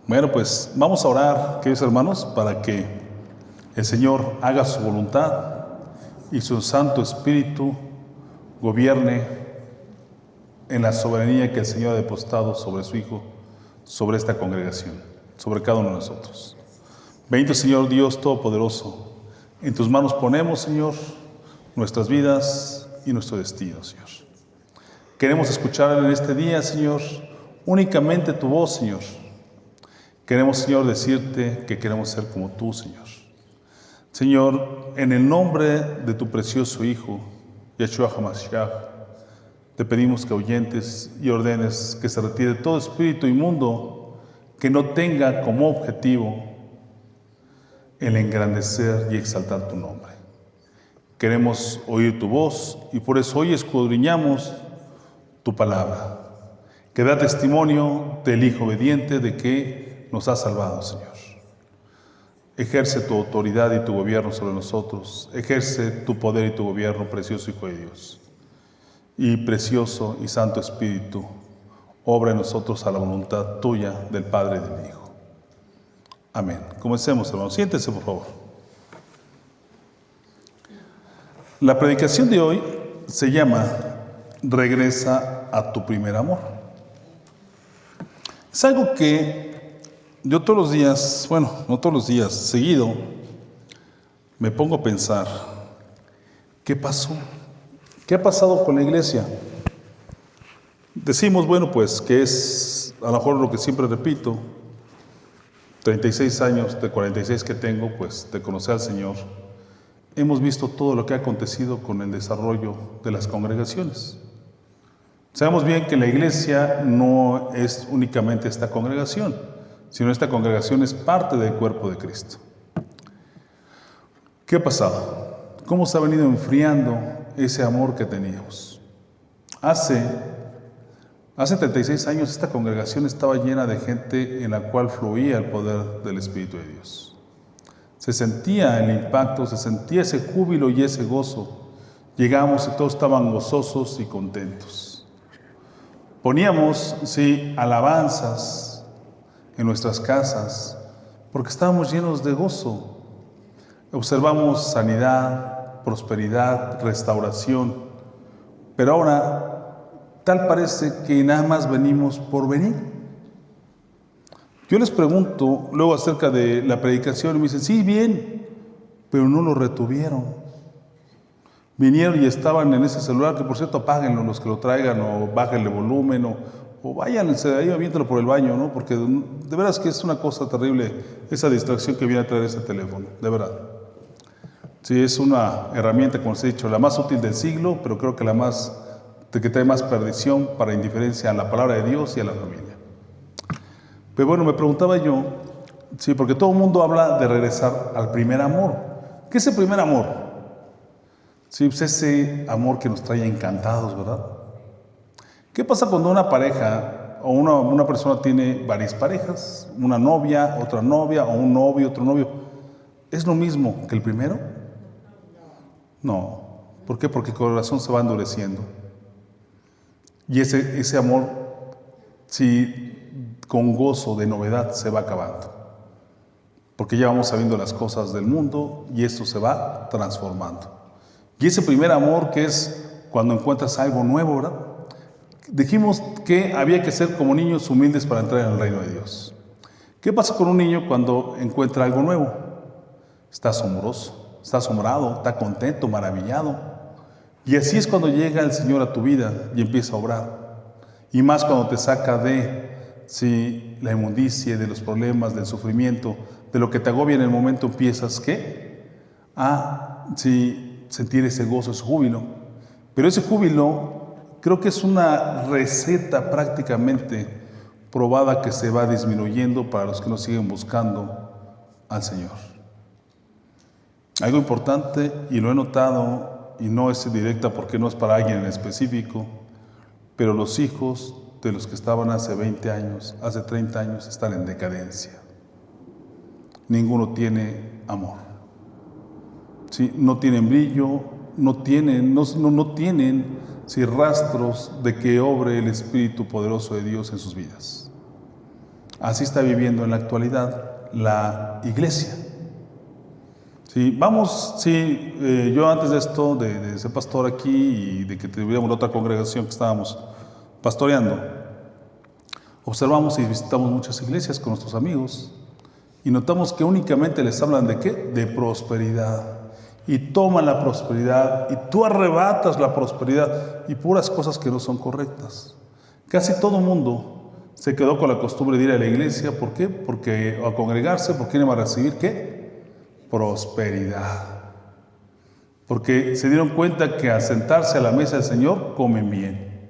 Bueno, pues vamos a orar, queridos hermanos, para que el Señor haga su voluntad y su Santo Espíritu gobierne en la soberanía que el Señor ha depositado sobre su Hijo, sobre esta congregación, sobre cada uno de nosotros. Bendito Señor Dios Todopoderoso, en tus manos ponemos, Señor, nuestras vidas y nuestro destino, Señor. Queremos escuchar en este día, Señor, únicamente tu voz, Señor. Queremos, Señor, decirte que queremos ser como tú, Señor. Señor, en el nombre de tu precioso Hijo, Yeshua HaMashiach, te pedimos que ahuyentes y ordenes que se retire todo espíritu inmundo que no tenga como objetivo el engrandecer y exaltar tu nombre. Queremos oír tu voz y por eso hoy escudriñamos tu palabra, que da testimonio del Hijo obediente de que nos has salvado, Señor. Ejerce tu autoridad y tu gobierno sobre nosotros. Ejerce tu poder y tu gobierno, precioso Hijo de Dios. Y precioso y Santo Espíritu, obra en nosotros a la voluntad tuya, del Padre y del Hijo. Amén. Comencemos, hermanos. Siéntense, por favor. La predicación de hoy se llama Regresa a tu primer amor. Es algo que yo todos los días, bueno, no todos los días, seguido, me pongo a pensar, ¿qué pasó? ¿Qué ha pasado con la iglesia? Decimos, bueno, pues que es a lo mejor lo que siempre repito, 36 años de 46 que tengo, pues de conocer al Señor, hemos visto todo lo que ha acontecido con el desarrollo de las congregaciones. Sabemos bien que la iglesia no es únicamente esta congregación, sino esta congregación es parte del cuerpo de Cristo. ¿Qué ha pasado? ¿Cómo se ha venido enfriando ese amor que teníamos? Hace 36 años esta congregación estaba llena de gente en la cual fluía el poder del Espíritu de Dios. Se sentía el impacto, se sentía ese júbilo y ese gozo. Llegamos y todos estaban gozosos y contentos. Poníamos, sí, alabanzas en nuestras casas, porque estábamos llenos de gozo. Observamos sanidad, prosperidad, restauración, pero ahora tal parece que nada más venimos por venir. Yo les pregunto luego acerca de la predicación y me dicen, sí, bien, pero no lo retuvieron. Vinieron y estaban en ese celular, que por cierto apáguenlo los que lo traigan, o bájenle volumen, o váyanse ahí, aviéntalo por el baño, ¿no? Porque de veras que es una cosa terrible esa distracción que viene a traer ese teléfono, de verdad. Sí, es una herramienta, como les he dicho, la más útil del siglo, pero creo que que trae más perdición para indiferencia a la palabra de Dios y a la familia. Pero bueno, me preguntaba yo, sí, porque todo el mundo habla de regresar al primer amor. ¿Qué es el primer amor? Sí, pues ese amor que nos trae encantados, ¿verdad? ¿Qué pasa cuando una pareja o una persona tiene varias parejas? Una novia, o un novio, otro novio. ¿Es lo mismo que el primero? No. ¿Por qué? Porque el corazón se va endureciendo. Y ese amor, sí, con gozo de novedad, se va acabando. Porque ya vamos sabiendo las cosas del mundo y esto se va transformando. Y ese primer amor que es cuando encuentras algo nuevo, ¿verdad? Dijimos que había que ser como niños humildes para entrar en el reino de Dios. ¿Qué pasa con un niño cuando encuentra algo nuevo? Está asombroso, está asombrado, está contento, maravillado. Y así es cuando llega el Señor a tu vida y empieza a obrar. Y más cuando te saca de la inmundicia, de los problemas, del sufrimiento, de lo que te agobia en el momento, empiezas ¿qué? A sentir ese gozo, ese júbilo. Pero ese júbilo creo que es una receta prácticamente probada que se va disminuyendo para los que no siguen buscando al Señor. Algo importante, y lo he notado, y no es directa porque no es para alguien en específico, pero los hijos de los que estaban hace 20 años, hace 30 años, están en decadencia. Ninguno tiene amor. ¿Sí? No tienen brillo, no tienen rastros de que obre el Espíritu poderoso de Dios en sus vidas. Así está viviendo en la actualidad la iglesia. Sí, yo antes de esto, de ser pastor aquí y de que tuviéramos otra congregación que estábamos pastoreando, observamos y visitamos muchas iglesias con nuestros amigos y notamos que únicamente les hablan ¿de qué? De prosperidad. Y toman la prosperidad y tú arrebatas la prosperidad y puras cosas que no son correctas. Casi todo el mundo se quedó con la costumbre de ir a la iglesia. ¿Por qué? Porque a congregarse, porque iban a recibir ¿qué? Prosperidad. Porque se dieron cuenta que al sentarse a la mesa del Señor comen bien.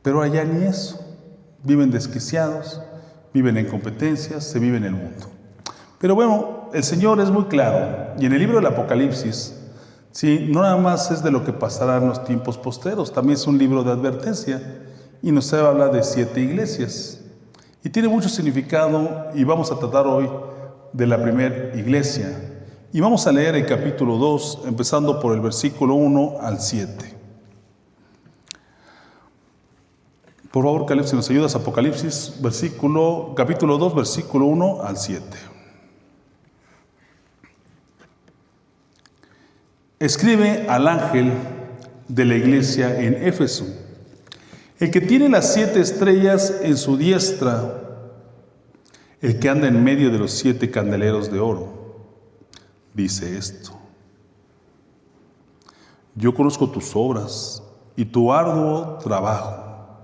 Pero allá ni eso. Viven desquiciados, viven en competencias, se vive en el mundo. Pero bueno, el Señor es muy claro. Y en el libro del Apocalipsis, sí, no nada más es de lo que pasará en los tiempos posteros, también es un libro de advertencia. Y nos habla de 7 iglesias. Y tiene mucho significado y vamos a tratar hoy de la primera iglesia. Y vamos a leer el capítulo 2, empezando por el versículo 1 al 7. Por favor, Caleb, si nos ayudas, Apocalipsis, capítulo 2, versículo 1 al 7. Escribe al ángel de la iglesia en Éfeso, el que tiene las 7 estrellas en su diestra, el que anda en medio de los 7 candeleros de oro, dice esto: yo conozco tus obras y tu arduo trabajo,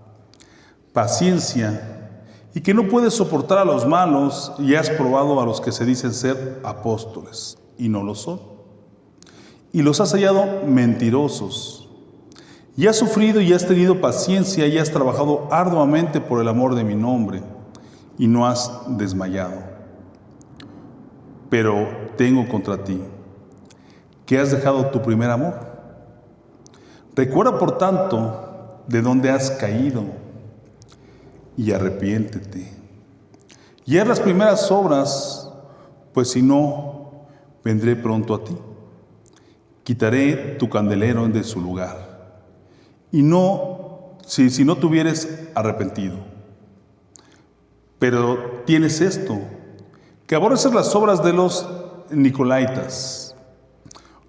paciencia, y que no puedes soportar a los malos, y has probado a los que se dicen ser apóstoles y no lo son, y los has hallado mentirosos. Y has sufrido y has tenido paciencia y has trabajado arduamente por el amor de mi nombre y no has desmayado. Pero tengo contra ti que has dejado tu primer amor. Recuerda, por tanto, de dónde has caído y arrepiéntete. Y haz las primeras obras, pues si no, vendré pronto a ti. Quitaré tu candelero de su lugar. Y si no te hubieres arrepentido. Pero tienes esto, que aborreces las obras de los nicolaitas,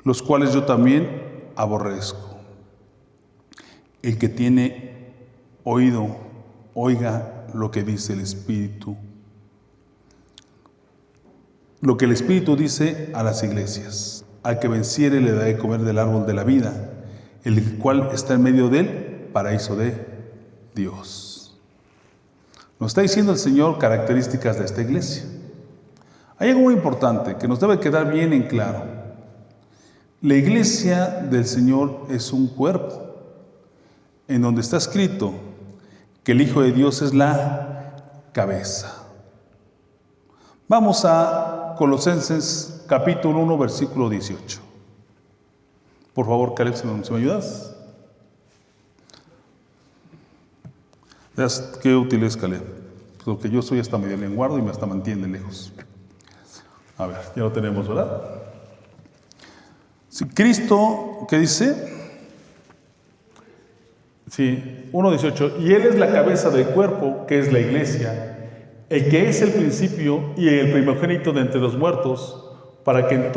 los cuales yo también aborrezco. El que tiene oído, oiga lo que dice el Espíritu. Lo que el Espíritu dice a las iglesias. Al que venciere le daré comer del árbol de la vida, el cual está en medio del paraíso de Dios. Nos está diciendo el Señor características de esta iglesia. Hay algo muy importante que nos debe quedar bien en claro. La iglesia del Señor es un cuerpo, en donde está escrito que el Hijo de Dios es la cabeza. Vamos a Colosenses capítulo 1, versículo 18. Por favor, Caleb, si me ayudas. Veas qué útil es Caleb. Porque yo soy hasta medio lenguardo y me hasta mantiene lejos. A ver, ya lo tenemos, ¿verdad? Si Cristo, ¿qué dice? Sí, 1:18. Y Él es la cabeza del cuerpo, que es la iglesia, el que es el principio y el primogénito de entre los muertos, para que en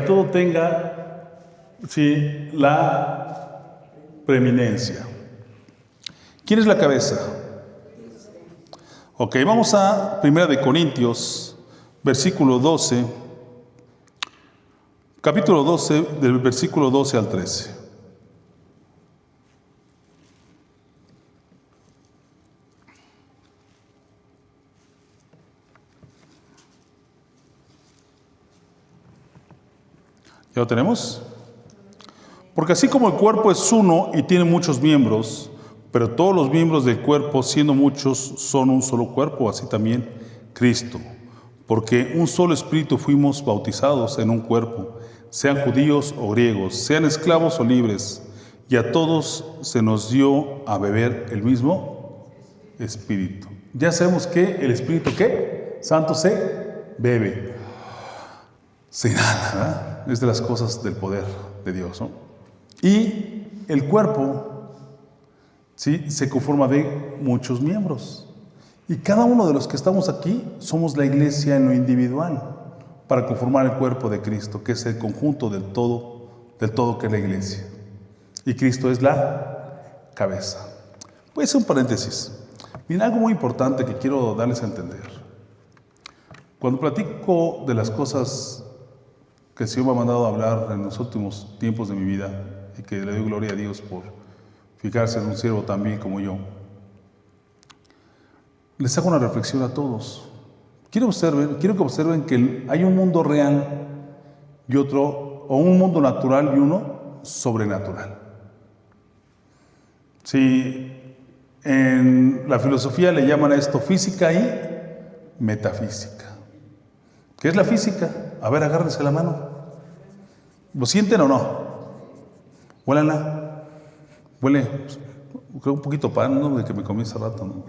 todo tenga la preeminencia. ¿Quién es la cabeza? Ok, vamos a 1 Corintios, versículo 12, capítulo 12, del versículo 12 al 13. ¿Ya lo tenemos? Porque así como el cuerpo es uno y tiene muchos miembros, pero todos los miembros del cuerpo, siendo muchos, son un solo cuerpo, así también Cristo. Porque un solo espíritu fuimos bautizados en un cuerpo, sean judíos o griegos, sean esclavos o libres, y a todos se nos dio a beber el mismo espíritu. Ya sabemos que el espíritu, ¿qué? Santo se bebe. Se inhala, ¿verdad? Es de las cosas del poder de Dios, ¿no? Y el cuerpo ¿sí? Se conforma de muchos miembros. Y cada uno de los que estamos aquí somos la iglesia en lo individual para conformar el cuerpo de Cristo, que es el conjunto del todo que es la iglesia. Y Cristo es la cabeza. Voy a hacer un paréntesis. Miren, algo muy importante que quiero darles a entender. Cuando platico de las cosas que el Señor me ha mandado a hablar en los últimos tiempos de mi vida, y que le doy gloria a Dios por fijarse en un siervo tan bien como yo, les hago una reflexión a todos. Quiero que observen que hay un mundo real y otro, o un mundo natural y uno sobrenatural. Si en la filosofía le llaman a esto física y metafísica. ¿Qué es la física? A ver, agárrense la mano. ¿Lo sienten o no? Huélanla. Huele, creo un poquito pan, ¿no? De que me comí hace rato, ¿no?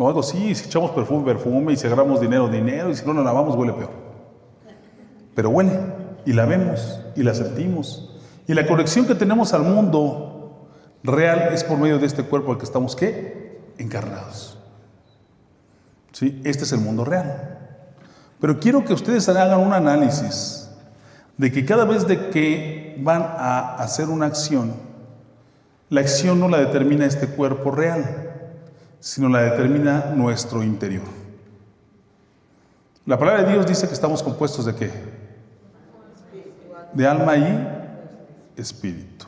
O algo así, si echamos perfume, y si agarramos dinero, y si no la lavamos, huele peor. Pero huele, y la vemos, y la sentimos. Y la conexión que tenemos al mundo real es por medio de este cuerpo al que estamos, ¿qué? Encarnados. ¿Sí? Este es el mundo real. Pero quiero que ustedes hagan un análisis de que cada vez de que van a hacer una acción, la acción no la determina este cuerpo real, sino la determina nuestro interior. La palabra de Dios dice que estamos compuestos ¿de qué? De alma y espíritu.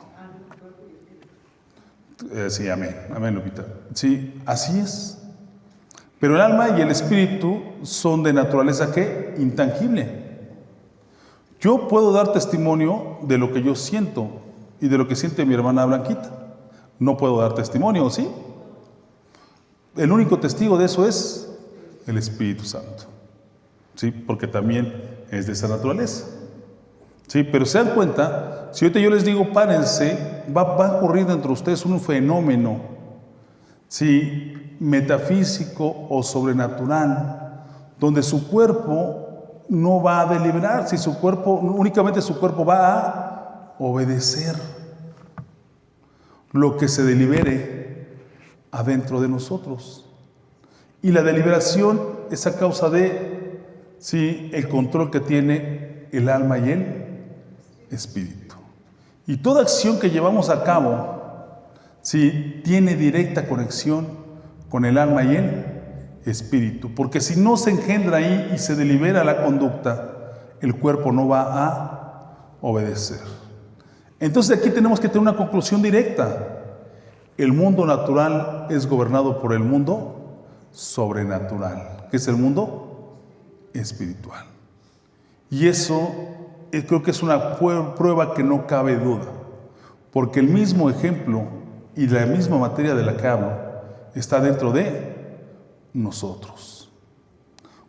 Sí, amén, amén, Lupita. Sí, así es. Pero el alma y el espíritu son de naturaleza ¿qué? Intangible. Yo puedo dar testimonio de lo que yo siento y de lo que siente mi hermana Blanquita. No puedo dar testimonio, ¿sí? El único testigo de eso es el Espíritu Santo, ¿sí? Porque también es de esa naturaleza, ¿sí? Pero se dan cuenta, si ahorita yo les digo párense, va a ocurrir dentro de ustedes un fenómeno, ¿sí? Metafísico o sobrenatural, donde su cuerpo no va a deliberar, si su cuerpo, únicamente su cuerpo va a obedecer lo que se delibere adentro de nosotros. Y la deliberación es a causa de ¿sí? El control que tiene el alma y el espíritu. Y toda acción que llevamos a cabo ¿sí? Tiene directa conexión con el alma y el espíritu. Porque si no se engendra ahí y se delibera la conducta, el cuerpo no va a obedecer. Entonces aquí tenemos que tener una conclusión directa. El mundo natural es gobernado por el mundo sobrenatural, que es el mundo espiritual. Y eso creo que es una prueba que no cabe duda, porque el mismo ejemplo y la misma materia de la que hablo está dentro de nosotros.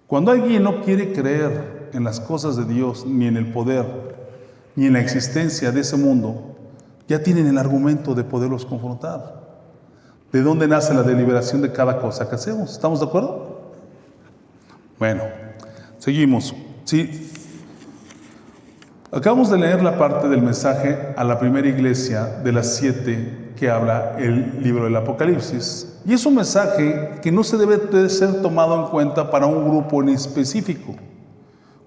Cuando alguien no quiere creer en las cosas de Dios, ni en el poder, ni en la existencia de ese mundo, ya tienen el argumento de poderlos confrontar. ¿De dónde nace la deliberación de cada cosa que hacemos? ¿Estamos de acuerdo? Bueno, seguimos. Sí. Acabamos de leer la parte del mensaje a la primera iglesia de las 7 que habla el libro del Apocalipsis. Y es un mensaje que no se debe de ser tomado en cuenta para un grupo en específico,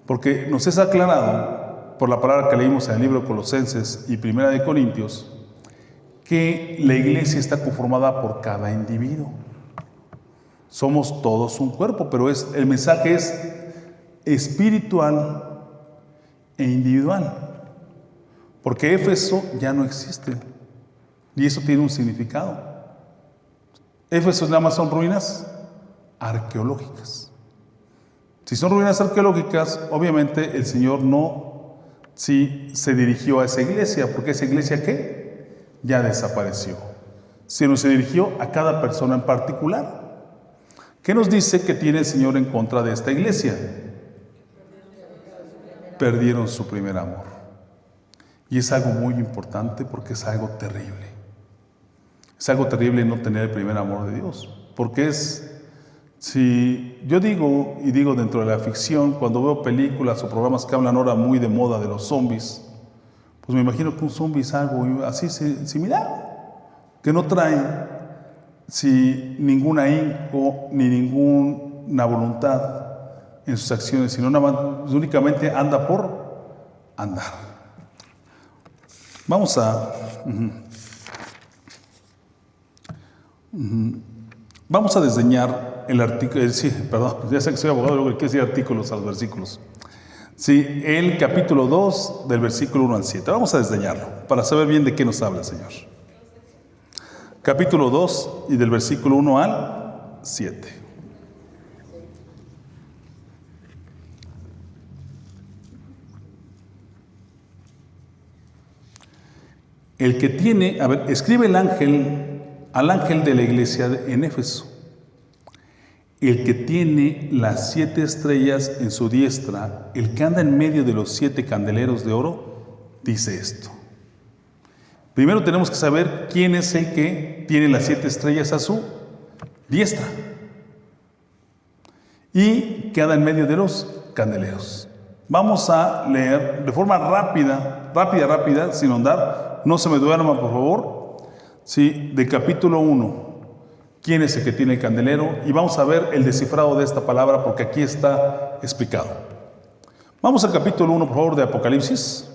porque nos es aclarado por la palabra que leímos en el libro de Colosenses y Primera de Corintios, que la iglesia está conformada por cada individuo. Somos todos un cuerpo, pero el mensaje es espiritual e individual. Porque Éfeso ya no existe. Y eso tiene un significado. Éfeso nada más son ruinas arqueológicas. Si son ruinas arqueológicas, obviamente el Señor no se dirigió a esa iglesia, porque esa iglesia ¿qué? Ya desapareció. Sino se dirigió a cada persona en particular. ¿Qué nos dice que tiene el Señor en contra de esta iglesia? Perdieron su primer amor. Y es algo muy importante porque es algo terrible. Es algo terrible no tener el primer amor de Dios. Porque si yo digo dentro de la ficción, cuando veo películas o programas que hablan ahora muy de moda de los zombies, pues me imagino que un zombie es algo así similar, que no trae si ningún ahínco ni ninguna voluntad en sus acciones, sino únicamente anda por andar. Vamos a desdeñar el artículo, ya sé que soy abogado, luego quiero decir artículos a los versículos. Sí, el capítulo 2 del versículo 1 al 7. Vamos a desdeñarlo para saber bien de qué nos habla el Señor. Capítulo 2 y del versículo 1 al 7. El que tiene, escribe al ángel de la iglesia en Éfeso. El que tiene las 7 estrellas en su diestra, el que anda en medio de los 7 candeleros de oro, dice esto. Primero tenemos que saber quién es el que tiene las 7 estrellas a su diestra y que anda en medio de los candeleros. Vamos a leer de forma rápida, sin ahondar. No se me duerman, por favor. Sí, de capítulo 1. ¿Quién es el que tiene el candelero? Y vamos a ver el descifrado de esta palabra porque aquí está explicado. Vamos al capítulo 1, por favor, de Apocalipsis.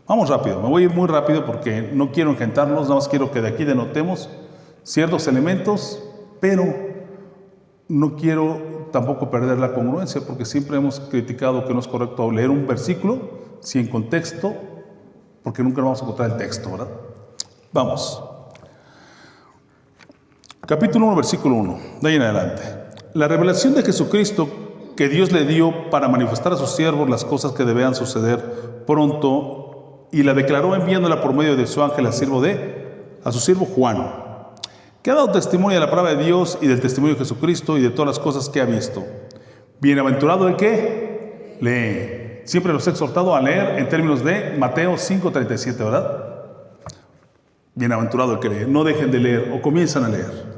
Vamos rápido, me voy a ir muy rápido porque no quiero engentarnos, nada más quiero que de aquí denotemos ciertos elementos, pero no quiero tampoco perder la congruencia porque siempre hemos criticado que no es correcto leer un versículo sin contexto, porque nunca vamos a encontrar el texto, ¿verdad? Vamos. Capítulo 1, versículo 1, de ahí en adelante. La revelación de Jesucristo que Dios le dio para manifestar a sus siervos las cosas que debían suceder pronto, y la declaró enviándola por medio de su ángel a su siervo Juan, que ha dado testimonio de la palabra de Dios y del testimonio de Jesucristo y de todas las cosas que ha visto. Bienaventurado el que lee. Siempre los he exhortado a leer en términos de Mateo 5:37, ¿verdad? Bienaventurado el que lee. No dejen de leer o comienzan a leer.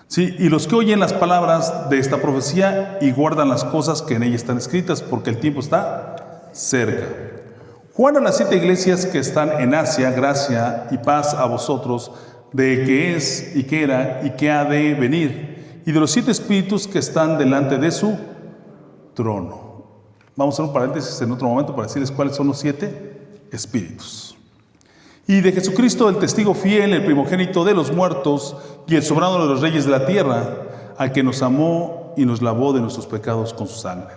Sí, y los que oyen las palabras de esta profecía y guardan las cosas que en ella están escritas, porque el tiempo está cerca. Juan a las 7 iglesias que están en Asia, gracia y paz a vosotros, de que es y que era y que ha de venir, y de los 7 espíritus que están delante de su trono. Vamos a hacer un paréntesis en otro momento para decirles cuáles son los 7 espíritus. Y de Jesucristo, el testigo fiel, el primogénito de los muertos y el soberano de los reyes de la tierra, al que nos amó y nos lavó de nuestros pecados con su sangre.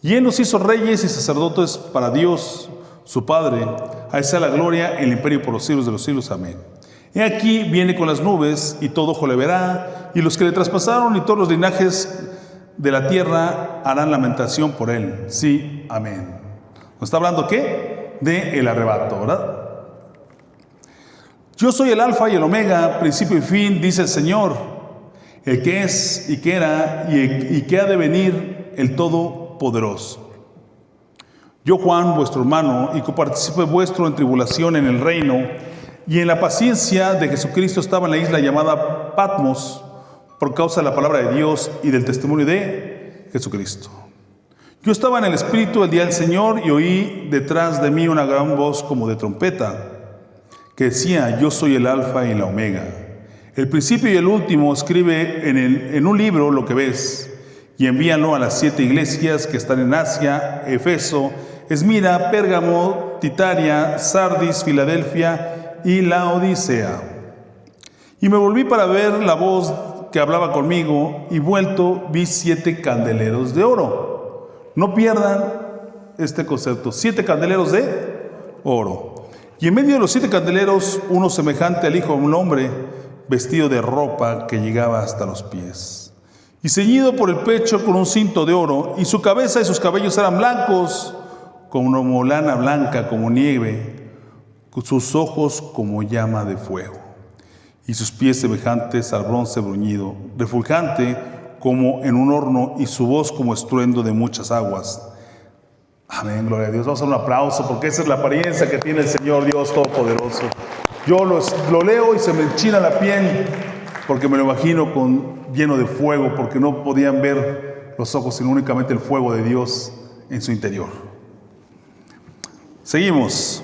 Y Él nos hizo reyes y sacerdotes para Dios, su Padre. A Él sea la gloria, el imperio por los siglos de los siglos. Amén. He aquí viene con las nubes, y todo ojo le verá, y los que le traspasaron y todos los linajes de la tierra harán lamentación por Él. Sí, amén. ¿Nos está hablando qué? De el arrebato, ¿verdad? Yo soy el alfa y el omega, principio y fin, dice el Señor, el que es y que era y que ha de venir, el Todopoderoso. Yo, Juan, vuestro hermano, y copartícipe vuestro en tribulación en el reino y en la paciencia de Jesucristo, estaba en la isla llamada Patmos por causa de la palabra de Dios y del testimonio de Jesucristo. Yo estaba en el Espíritu el día del Señor y oí detrás de mí una gran voz como de trompeta que decía: yo soy el alfa y la omega, el principio y el último. Escribe en un libro lo que ves y envíalo a las 7 iglesias que están en Asia: Efeso, Esmira, Pérgamo, Titaria, Sardis, Filadelfia y Laodicea. Y me volví para ver la voz que hablaba conmigo, y vuelto vi 7 candeleros de oro. No pierdan este concepto: 7 candeleros de oro. Y en medio de los 7 candeleros, uno semejante al Hijo de un hombre, vestido de ropa que llegaba hasta los pies, y ceñido por el pecho con un cinto de oro, y su cabeza y sus cabellos eran blancos, como lana blanca, como nieve, con sus ojos como llama de fuego, y sus pies semejantes al bronce bruñido, refulgente como en un horno, y su voz como estruendo de muchas aguas. Amén, gloria a Dios. Vamos a dar un aplauso porque esa es la apariencia que tiene el Señor Dios Todopoderoso. Yo lo leo y se me enchina la piel porque me lo imagino lleno de fuego, porque no podían ver los ojos sino únicamente el fuego de Dios en su interior. Seguimos.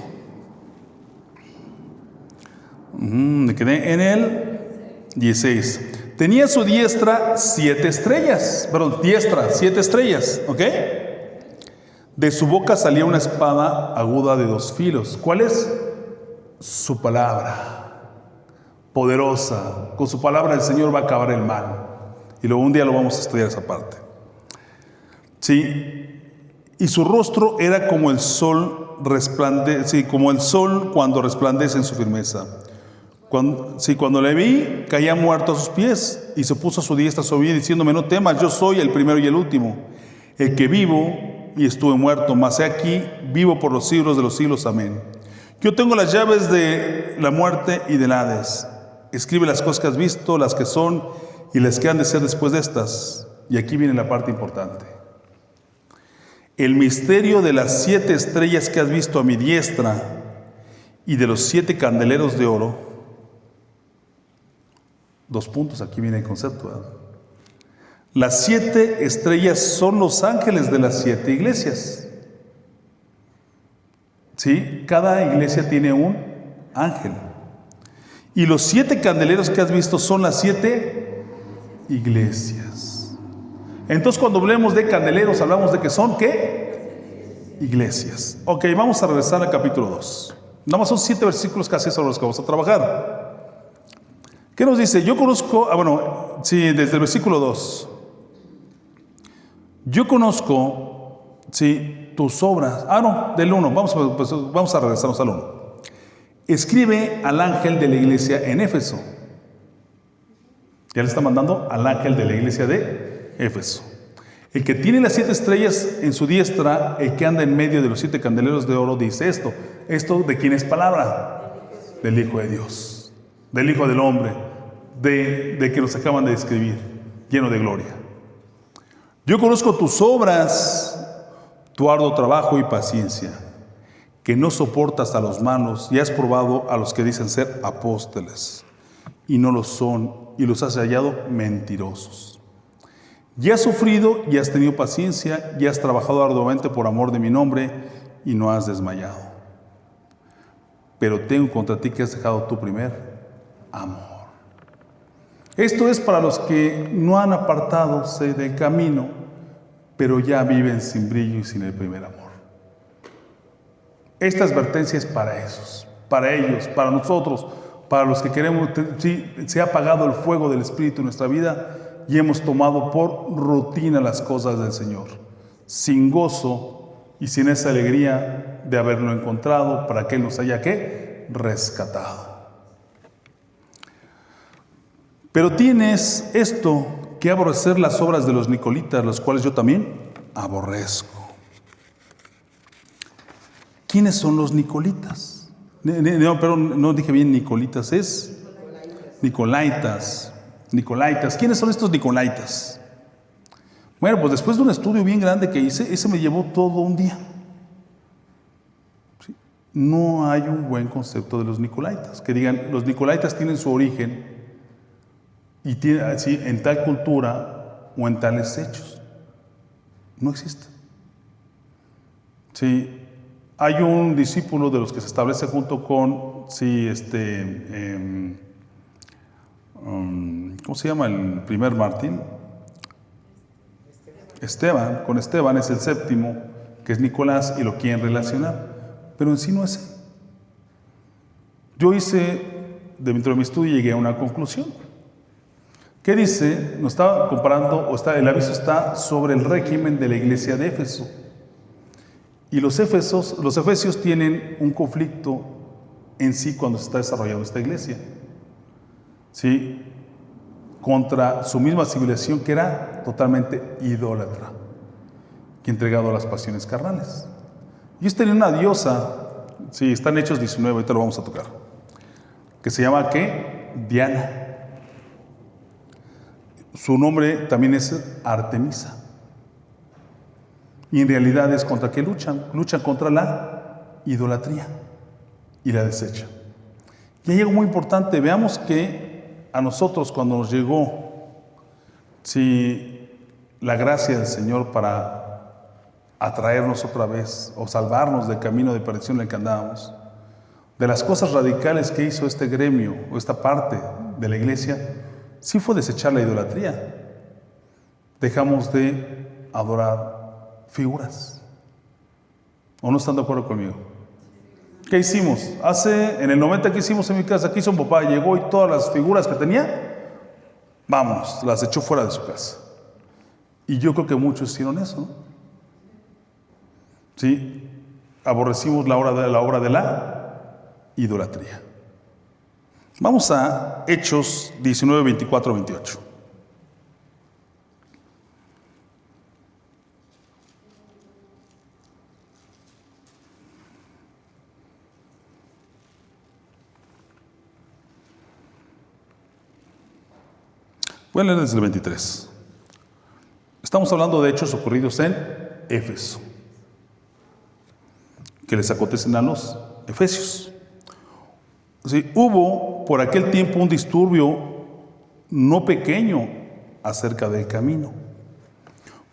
Me quedé en él. 16. Tenía a su diestra 7 estrellas. Perdón, diestra, 7 estrellas. ¿Ok? De su boca salía una espada aguda de 2 filos. ¿Cuál es? Su palabra. Poderosa. Con su palabra el Señor va a acabar el mal. Y luego un día lo vamos a estudiar esa parte. Sí. Y su rostro era como el sol como el sol cuando resplandece en su firmeza. Cuando le vi, caía muerto a sus pies y se puso a su diestra sobre mí, diciéndome: no temas, yo soy el primero y el último, el que vivo y estuve muerto, mas he aquí vivo por los siglos de los siglos. Amén. Yo tengo las llaves de la muerte y del Hades. Escribe las cosas que has visto, las que son y las que han de ser después de estas. Y aquí viene la parte importante. El misterio de las 7 estrellas que has visto a mi diestra y de los 7 candeleros de oro. 2 puntos, aquí viene el concepto, ¿verdad? Las 7 estrellas son los ángeles de las 7 iglesias. ¿Sí? Cada iglesia tiene un ángel. Y los 7 candeleros que has visto son las 7 iglesias. Entonces, cuando hablemos de candeleros, hablamos de que son, ¿qué? Iglesias. Ok, vamos a regresar al capítulo 2. Nada más son 7 versículos casi sobre los que vamos a trabajar. ¿Qué nos dice? Yo conozco, desde el versículo 2. Yo conozco, tus obras. Del 1. Vamos a regresarnos al 1. Escribe al ángel de la iglesia en Éfeso. Ya le está mandando al ángel de la iglesia de Éfeso. El que tiene las 7 estrellas en su diestra, el que anda en medio de los 7 candeleros de oro, dice esto. ¿Esto de quién es palabra? Del Hijo de Dios, del Hijo del Hombre, de que nos acaban de describir, lleno de gloria. Yo conozco tus obras, tu arduo trabajo y paciencia, que no soportas a los malos y has probado a los que dicen ser apóstoles y no lo son, y los has hallado mentirosos. Ya has sufrido y has tenido paciencia y has trabajado arduamente por amor de mi nombre y no has desmayado. Pero tengo contra ti que has dejado tu primer amor. Esto es para los que no han apartadose del camino, pero ya viven sin brillo y sin el primer amor. Esta advertencia es para esos, para ellos, para nosotros, para los que queremos. Se ha apagado el fuego del Espíritu en nuestra vida y hemos tomado por rutina las cosas del Señor, sin gozo y sin esa alegría de haberlo encontrado para que Él nos haya rescatado. Pero tienes esto, que aborrecer las obras de los nicolitas, las cuales yo también aborrezco. ¿Quiénes son los nicolitas? No dije bien nicolitas, es Nicolaitas. ¿Quiénes son estos Nicolaitas? Bueno, pues después de un estudio bien grande que hice, ese me llevó todo un día. ¿Sí? No hay un buen concepto de los Nicolaitas. Que digan, los Nicolaitas tienen su origen y en tal cultura o en tales hechos. No existe. Sí, hay un discípulo de los que se establece junto con, ¿cómo se llama el primer mártir? Esteban. Con Esteban es el séptimo, que es Nicolás, y lo quieren relacionar, pero en sí no es él. Yo dentro de mi estudio llegué a una conclusión. ¿Qué dice? Nos estaba comparando, el aviso está sobre el régimen de la iglesia de Éfeso. Y los efesios tienen un conflicto en sí cuando se está desarrollando esta iglesia. ¿Sí? Contra su misma civilización, que era totalmente idólatra, que entregado a las pasiones carnales. Ellos tenían una diosa, está en Hechos 19, ahorita lo vamos a tocar, que se llama ¿qué? Diana. Su nombre también es Artemisa. Y en realidad es contra qué luchan. Luchan contra la idolatría y la desechan. Y hay algo muy importante. Veamos que a nosotros, cuando nos llegó la gracia del Señor para atraernos otra vez o salvarnos del camino de perdición en el que andábamos, de las cosas radicales que hizo este gremio o esta parte de la iglesia, sí fue desechar la idolatría. Dejamos de adorar figuras. ¿O no están de acuerdo conmigo? ¿Qué hicimos? En el 90, ¿qué hicimos en mi casa? ¿Qué hizo mi papá? Llegó y todas las figuras que tenía, vámonos, las echó fuera de su casa. Y yo creo que muchos hicieron eso, ¿no? Sí, aborrecimos la obra de la idolatría. Vamos a Hechos 19, 24, 28. Voy a leer desde el 23. Estamos hablando de hechos ocurridos en Éfeso, que les acontecen a los efesios. Sí, hubo por aquel tiempo un disturbio no pequeño acerca del camino,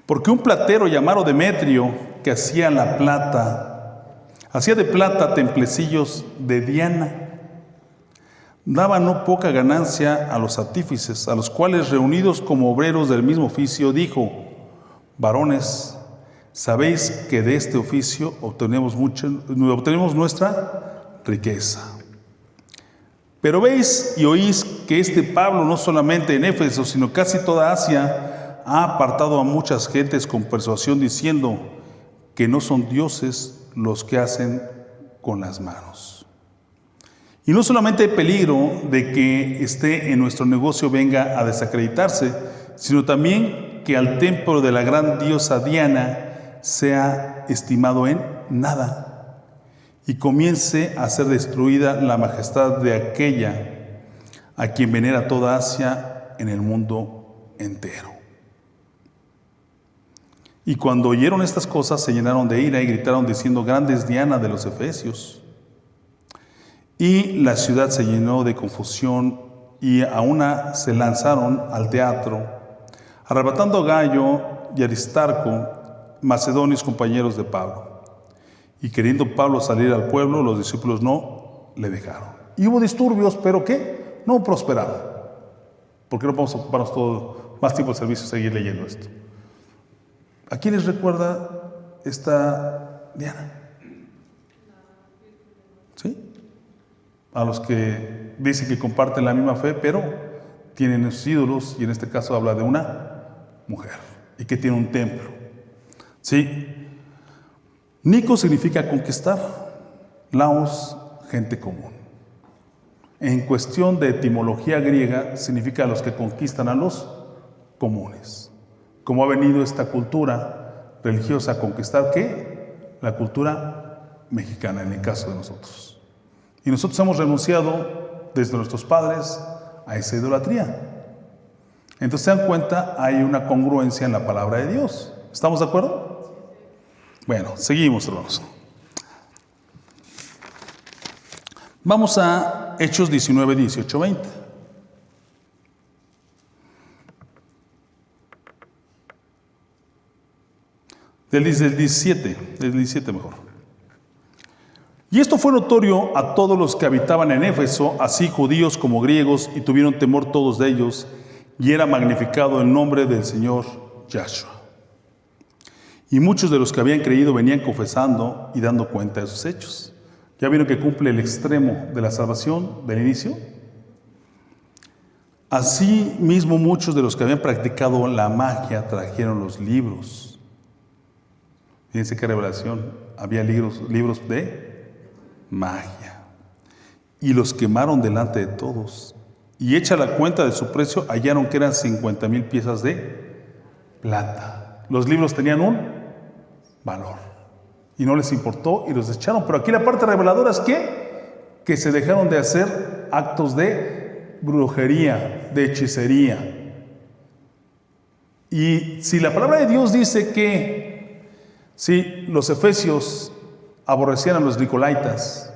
porque un platero llamado Demetrio, que hacía de plata templecillos de Diana, daba no poca ganancia a los artífices, a los cuales, reunidos como obreros del mismo oficio, dijo: varones, sabéis que de este oficio obtenemos nuestra riqueza. Pero veis y oís que este Pablo, no solamente en Éfeso, sino casi toda Asia, ha apartado a muchas gentes con persuasión, diciendo que no son dioses los que hacen con las manos. Y no solamente hay peligro de que en nuestro negocio venga a desacreditarse, sino también que al templo de la gran diosa Diana sea estimado en nada y comience a ser destruida la majestad de aquella a quien venera toda Asia en el mundo entero. Y cuando oyeron estas cosas, se llenaron de ira y gritaron diciendo: grande es Diana de los Efesios. Y la ciudad se llenó de confusión, y a una se lanzaron al teatro, arrebatando a Gayo y Aristarco, macedonios compañeros de Pablo. Y queriendo Pablo salir al pueblo, los discípulos no le dejaron. Y hubo disturbios, pero ¿qué? No prosperaron. ¿Por qué no podemos ocuparnos todo más tiempo de servicio y seguir leyendo esto? ¿A quién les recuerda esta Diana? ¿Sí? A los que dicen que comparten la misma fe, pero tienen sus ídolos, y en este caso habla de una mujer, y que tiene un templo. ¿Sí? Nico significa conquistar, laos, gente común. En cuestión de etimología griega, significa a los que conquistan a los comunes. Como ha venido esta cultura religiosa a conquistar, ¿qué? La cultura mexicana, en el caso de nosotros. Y nosotros hemos renunciado desde nuestros padres a esa idolatría. Entonces, se dan cuenta, hay una congruencia en la palabra de Dios. ¿Estamos de acuerdo? Bueno, seguimos, hermanos. Vamos a Hechos 19, 18, 20. Del 17 mejor. Y esto fue notorio a todos los que habitaban en Éfeso, así judíos como griegos, y tuvieron temor todos de ellos, y era magnificado el nombre del Señor Yahshua. Y muchos de los que habían creído venían confesando y dando cuenta de sus hechos. ¿Ya vieron que cumple el extremo de la salvación del inicio? Así mismo muchos de los que habían practicado la magia trajeron los libros. Fíjense qué revelación. Había libros de magia. Y los quemaron delante de todos. Y hecha la cuenta de su precio, hallaron que eran 50,000 piezas de plata. Los libros tenían un valor. Y no les importó y los echaron. Pero aquí la parte reveladora es que se dejaron de hacer actos de brujería, de hechicería. Y si la palabra de Dios dice que si los efesios aborrecían a los nicolaitas,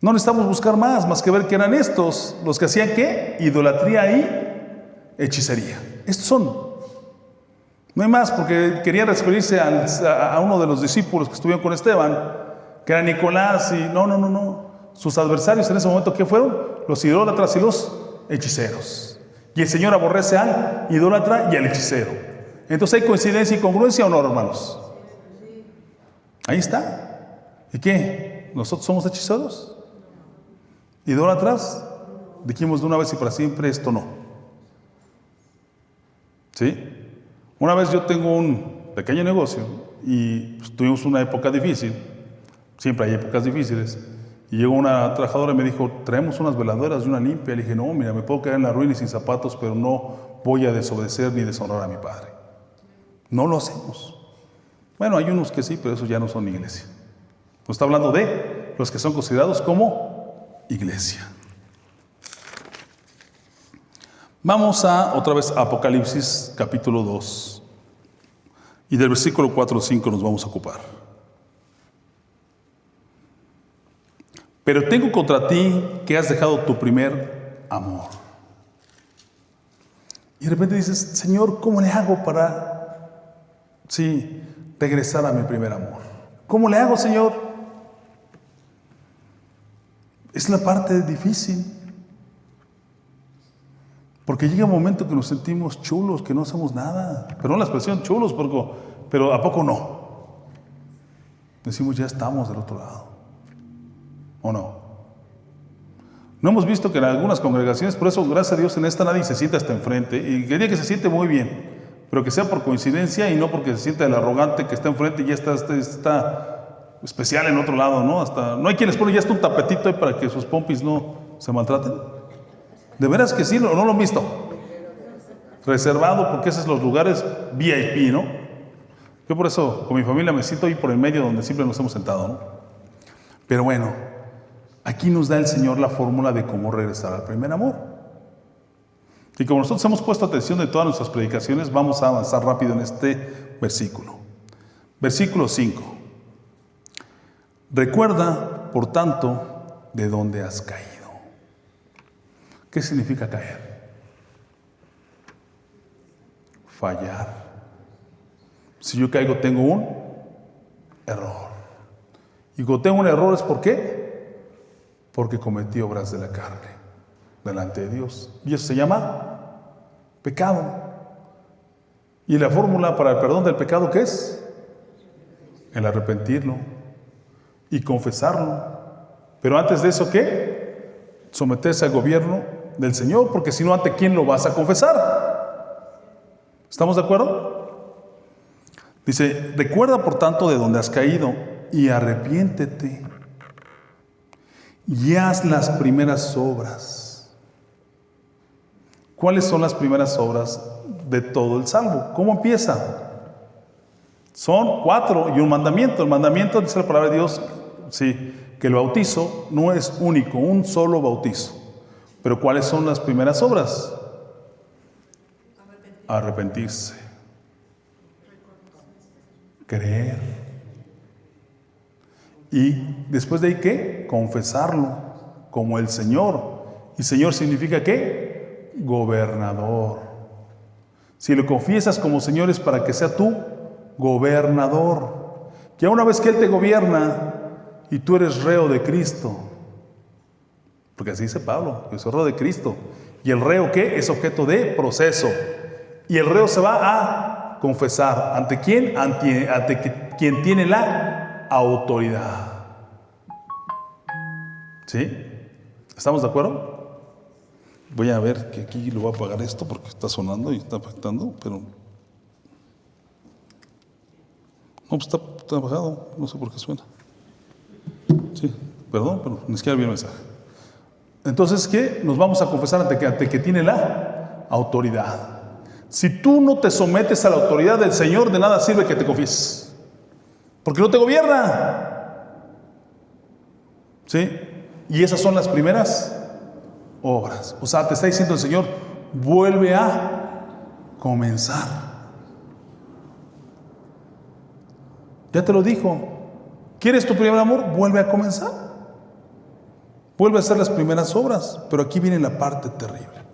no necesitamos buscar más que ver que eran estos los que hacían ¿qué? Idolatría y hechicería. Estos son. No hay más, porque quería referirse a uno de los discípulos que estuvieron con Esteban, que era Nicolás, y no. Sus adversarios en ese momento, ¿qué fueron? Los idólatras y los hechiceros. Y el Señor aborrece al idólatra y al hechicero. Entonces, ¿hay coincidencia y congruencia o no, hermanos? Ahí está. ¿Y qué? ¿Nosotros somos hechiceros? ¿Idólatras? Dijimos de una vez y para siempre, esto no. ¿Sí? Una vez yo tengo un pequeño negocio y pues, tuvimos una época difícil. Siempre hay épocas difíciles. Y llegó una trabajadora y me dijo, traemos unas veladoras y una limpia. Le dije, no, mira, me puedo quedar en la ruina y sin zapatos, pero no voy a desobedecer ni deshonrar a mi padre. No lo hacemos. Bueno, hay unos que sí, pero esos ya no son iglesia. Nos está hablando de los que son considerados como iglesia. Vamos a, otra vez, Apocalipsis capítulo 2. Y del versículo 4 al 5 nos vamos a ocupar. Pero tengo contra ti que has dejado tu primer amor. Y de repente dices, Señor, ¿cómo le hago para, regresar a mi primer amor? ¿Cómo le hago, Señor? Es la parte difícil. Porque llega un momento que nos sentimos chulos, que no hacemos nada. Perdón la expresión chulos, pero ¿a poco no? Decimos, ya estamos del otro lado. ¿O no? No hemos visto que en algunas congregaciones, por eso, gracias a Dios, en esta nadie se sienta hasta enfrente. Y quería que se siente muy bien, pero que sea por coincidencia y no porque se sienta el arrogante que está enfrente y ya está especial en otro lado, ¿no? No hay quien les pone ya hasta un tapetito ahí para que sus pompis no se maltraten. De veras que sí, no lo han visto. Reservado, porque esos son los lugares VIP, ¿no? Yo por eso, con mi familia, me siento ahí por el medio donde siempre nos hemos sentado, ¿no? Pero bueno, aquí nos da el Señor la fórmula de cómo regresar al primer amor. Y como nosotros hemos puesto atención en todas nuestras predicaciones, vamos a avanzar rápido en este versículo. Versículo 5. Recuerda, por tanto, de dónde has caído. ¿Qué significa caer? Fallar. Si yo caigo, tengo un error. Y cuando tengo un error, ¿es por qué? Porque cometí obras de la carne delante de Dios. Y eso se llama pecado. ¿Y la fórmula para el perdón del pecado qué es? El arrepentirlo y confesarlo. Pero antes de eso, ¿qué? Someterse al gobierno del Señor, porque si no, ¿ante quién lo vas a confesar? ¿Estamos de acuerdo? Dice, recuerda por tanto de dónde has caído y arrepiéntete y haz las primeras obras. ¿Cuáles son las primeras obras de todo el salvo? ¿Cómo empieza? Son 4 y un mandamiento. El mandamiento, dice la palabra de Dios, que el bautizo no es único, un solo bautizo. Pero ¿cuáles son las primeras obras? Arrepentirse. Creer. Y después de ahí, ¿qué? Confesarlo como el Señor. ¿Y Señor significa qué? Gobernador. Si lo confiesas como Señor es para que sea tu gobernador. Ya una vez que Él te gobierna y tú eres reo de Cristo, porque así dice Pablo, yo soy reo de Cristo. ¿Y el reo qué? Es objeto de proceso. Y el reo se va a confesar. ¿Ante quién? Ante quien tiene la autoridad. ¿Sí? ¿Estamos de acuerdo? Voy a ver que aquí lo voy a apagar esto porque está sonando y está afectando, pero... No, pues está apagado, no sé por qué suena. Sí, perdón, pero ni siquiera vi el mensaje. Entonces, ¿qué? Nos vamos a confesar ante que tiene la autoridad. Si tú no te sometes a la autoridad del Señor, de nada sirve que te confieses. Porque no te gobierna. ¿Sí? Y esas son las primeras obras. O sea, te está diciendo el Señor, vuelve a comenzar. Ya te lo dijo. ¿Quieres tu primer amor? Vuelve a comenzar. Vuelve a hacer las primeras obras. Pero aquí viene la parte terrible.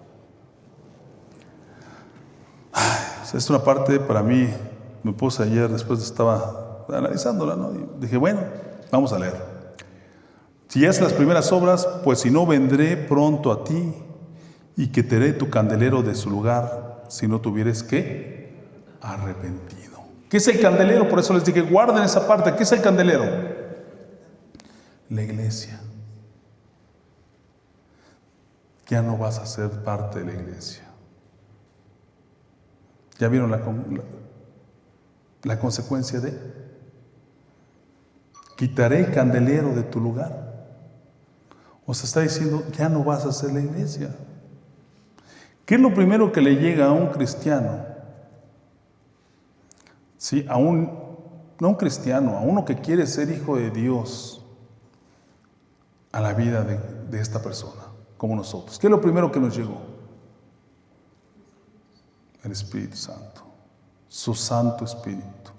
Es una parte para mí, me puse ayer, después estaba analizándola, ¿no? Y dije, bueno, vamos a leer. Si haces las primeras obras, pues si no, vendré pronto a ti y quitaré tu candelero de su lugar si no tuvieres que arrepentido. ¿Qué es el candelero? Por eso les dije, guarden esa parte. ¿Qué es el candelero? La iglesia. Ya no vas a ser parte de la iglesia. ¿Ya vieron la consecuencia de? Quitaré el candelero de tu lugar. O sea, está diciendo, ya no vas a ser la iglesia. ¿Qué es lo primero que le llega a un cristiano? Sí, no a un cristiano, a uno que quiere ser hijo de Dios, a la vida de esta persona, como nosotros. ¿Qué es lo primero que nos llegó? El Espíritu Santo, su Santo Espíritu.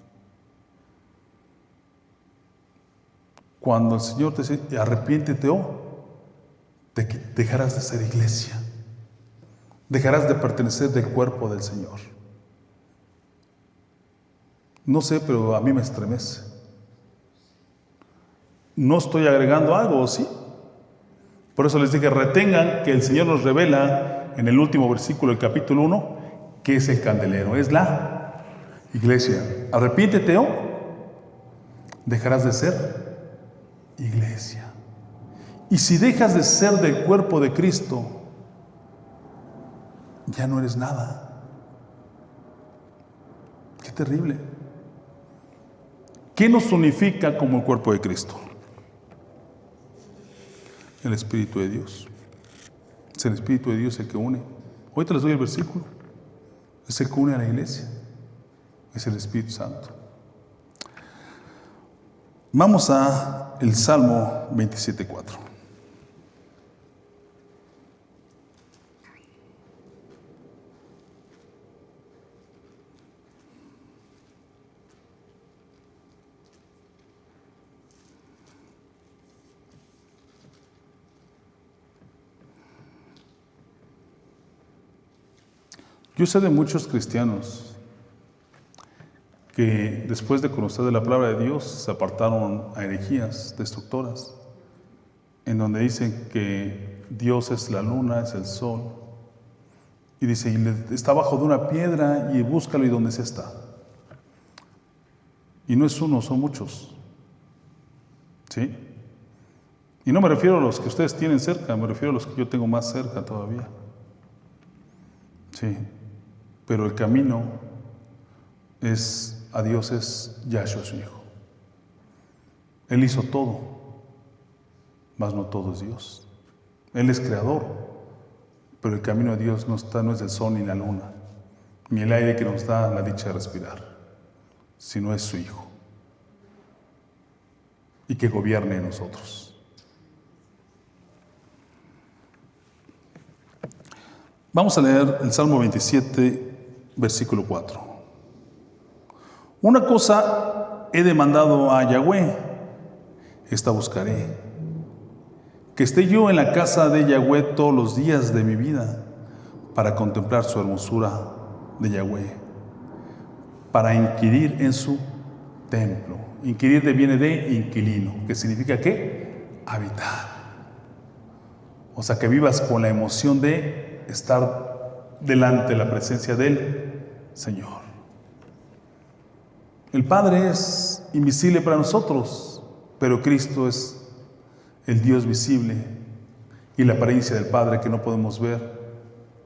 Cuando el Señor te dice, arrepiéntete dejarás de ser iglesia, dejarás de pertenecer del cuerpo del Señor. No sé, pero a mí me estremece. No estoy agregando algo, ¿o sí? Por eso les dije, retengan que el Señor nos revela en el último versículo del capítulo 1 que es el candelero, es la iglesia. Arrepiéntete dejarás de ser iglesia. Y si dejas de ser del cuerpo de Cristo, ya no eres nada. Qué terrible. ¿Qué nos unifica como el cuerpo de Cristo? El Espíritu de Dios. Es el Espíritu de Dios el que une. Ahorita les doy el versículo. Es el que une a la iglesia. Es el Espíritu Santo. Vamos a el Salmo 27:4. Yo sé de muchos cristianos que después de conocer de la palabra de Dios se apartaron a herejías destructoras, en donde dicen que Dios es la luna, es el sol, y dice, y está bajo de una piedra y búscalo y donde se está. Y no es uno, son muchos. ¿Sí? Y no me refiero a los que ustedes tienen cerca, me refiero a los que yo tengo más cerca todavía. Sí. Pero el camino a Dios es Yahshua su Hijo. Él hizo todo, mas no todo es Dios. Él es creador, pero el camino a Dios no es el sol ni la luna, ni el aire que nos da la dicha de respirar, sino es su Hijo. Y que gobierne en nosotros. Vamos a leer el Salmo 27, versículo 4. Una cosa he demandado a Yahweh, esta buscaré, que esté yo en la casa de Yahweh todos los días de mi vida, para contemplar su hermosura de Yahweh, para inquirir en su templo. Inquirir viene de inquilino, que significa ¿qué? Habitar. O sea, que vivas con la emoción de estar delante de la presencia del Señor. El Padre es invisible para nosotros, pero Cristo es el Dios visible y la apariencia del Padre que no podemos ver,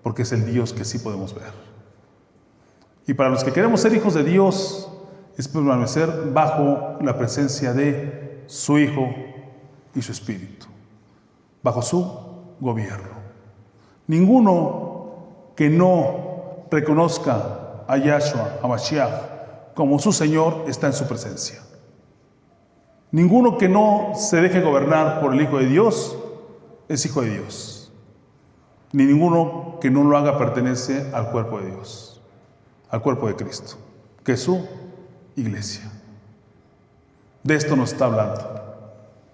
porque es el Dios que sí podemos ver. Y para los que queremos ser hijos de Dios, es permanecer bajo la presencia de su Hijo y su Espíritu, bajo su gobierno. Ninguno que no reconozca a Yahshua, a Mashiach, como su Señor, está en su presencia. Ninguno que no se deje gobernar por el Hijo de Dios es hijo de Dios. Ni ninguno que no lo haga pertenece al cuerpo de Dios, al cuerpo de Cristo, que es su iglesia. De esto nos está hablando.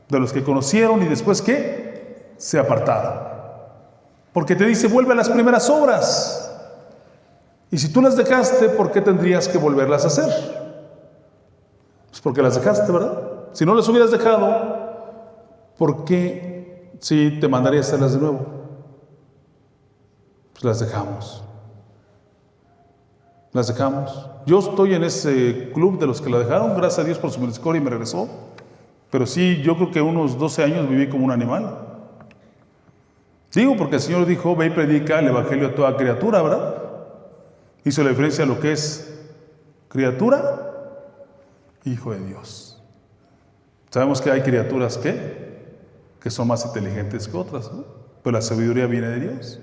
De los que conocieron y después ¿qué? Se apartaron. Porque te dice, vuelve a las primeras obras. Y si tú las dejaste, ¿por qué tendrías que volverlas a hacer? Pues porque las dejaste, ¿verdad? Si no las hubieras dejado, ¿por qué sí te mandaría a hacerlas de nuevo? pues las dejamos. Las dejamos. Yo estoy en ese club de los que la dejaron, gracias a Dios por su misericordia y me regresó. Pero sí, yo creo que unos 12 años viví como un animal. Digo porque el Señor dijo, ve y predica el evangelio a toda criatura, ¿verdad? Hizo la diferencia a lo que es criatura, hijo de Dios. Sabemos que hay criaturas que son más inteligentes que otras, ¿no? Pero la sabiduría viene de Dios.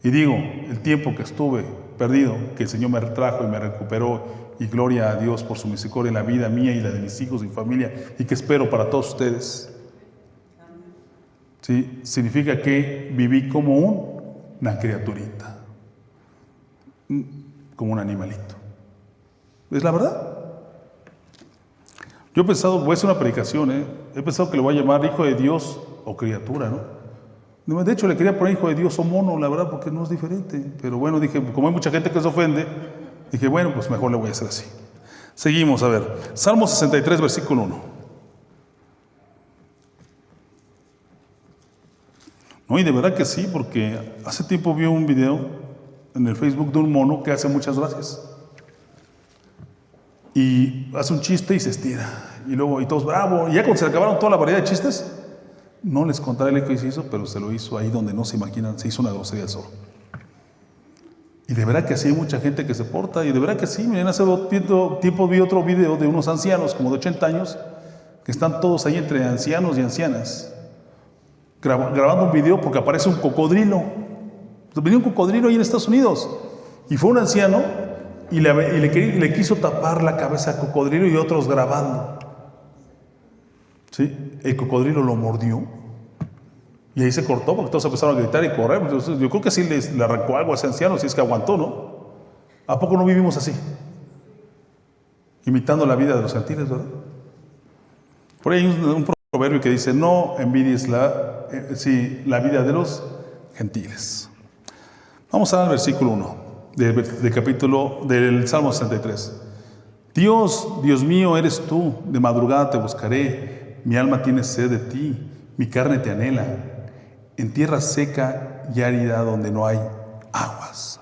Y digo, el tiempo que estuve perdido, que el Señor me trajo y me recuperó, y gloria a Dios por su misericordia en la vida mía y la de mis hijos y familia, y que espero para todos ustedes. ¿Sí? Significa que viví como una criaturita, como un animalito. ¿Es la verdad? Yo he pensado, voy a hacer una predicación, he pensado que le voy a llamar hijo de Dios o criatura, ¿no? De hecho, le quería poner hijo de Dios o mono, la verdad, porque no es diferente. Pero bueno, dije, como hay mucha gente que se ofende, dije, bueno, pues mejor le voy a hacer así. Seguimos, a ver. Salmo 63, versículo 1. No, y de verdad que sí, porque hace tiempo vi un video en el Facebook de un mono que hace muchas gracias. Y hace un chiste y se estira. Y luego, y todos, bravo. Y ya cuando se acabaron toda la variedad de chistes, no les contaré lo que se hizo, pero se lo hizo ahí donde no se imaginan, se hizo una grosería solo. Y de verdad que sí hay mucha gente que se porta, y de verdad que sí. Miren, hace tiempo vi otro video de unos ancianos, como de 80 años, que están todos ahí entre ancianos y ancianas, grabando un video porque aparece un cocodrilo. Venía un cocodrilo ahí en Estados Unidos, y fue un anciano, y le quiso tapar la cabeza al cocodrilo y otros grabando. ¿Sí? El cocodrilo lo mordió y ahí se cortó porque todos empezaron a gritar y correr. Entonces, yo creo que sí le arrancó algo a ese anciano, si es que aguantó, ¿no? ¿A poco no vivimos así? Imitando la vida de los gentiles, ¿verdad? Por ahí hay un proverbio que dice, no envidies la vida de los gentiles. Vamos al versículo 1 del Salmo 63. Dios mío, eres tú, de madrugada te buscaré. Mi alma tiene sed de ti, mi carne te anhela, en tierra seca y árida donde no hay aguas.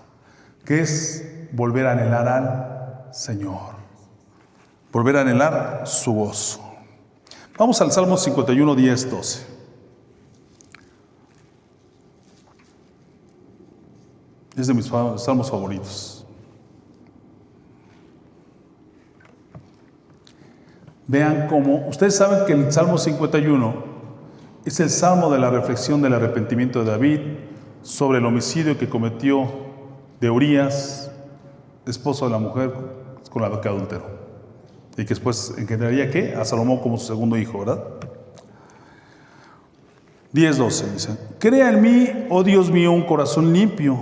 ¿Qué es volver a anhelar al Señor? Volver a anhelar su gozo. Vamos al Salmo 51, 10, 12. Es de mis salmos favoritos. Vean cómo, ustedes saben que el Salmo 51 es el salmo de la reflexión del arrepentimiento de David sobre el homicidio que cometió de Urías, esposo de la mujer con la que adulteró. Y que después engendraría ¿qué? A Salomón como su segundo hijo, ¿verdad? 10:12 dice, crea en mí, oh Dios mío, un corazón limpio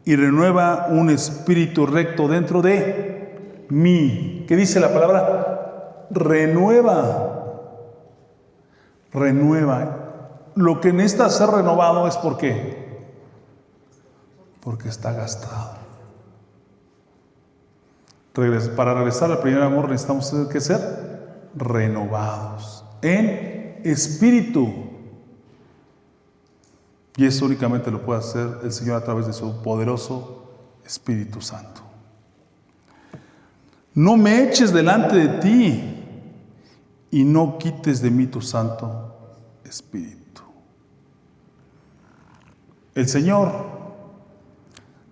y renueva un espíritu recto dentro de mí. ¿Qué dice la palabra? Renueva. Lo que necesita ser renovado es ¿por qué? Porque está gastado. Para regresar al primer amor necesitamos que ser renovados en espíritu. Y eso únicamente lo puede hacer el Señor a través de su poderoso Espíritu Santo. No me eches delante de ti y no quites de mí tu Santo Espíritu. El Señor,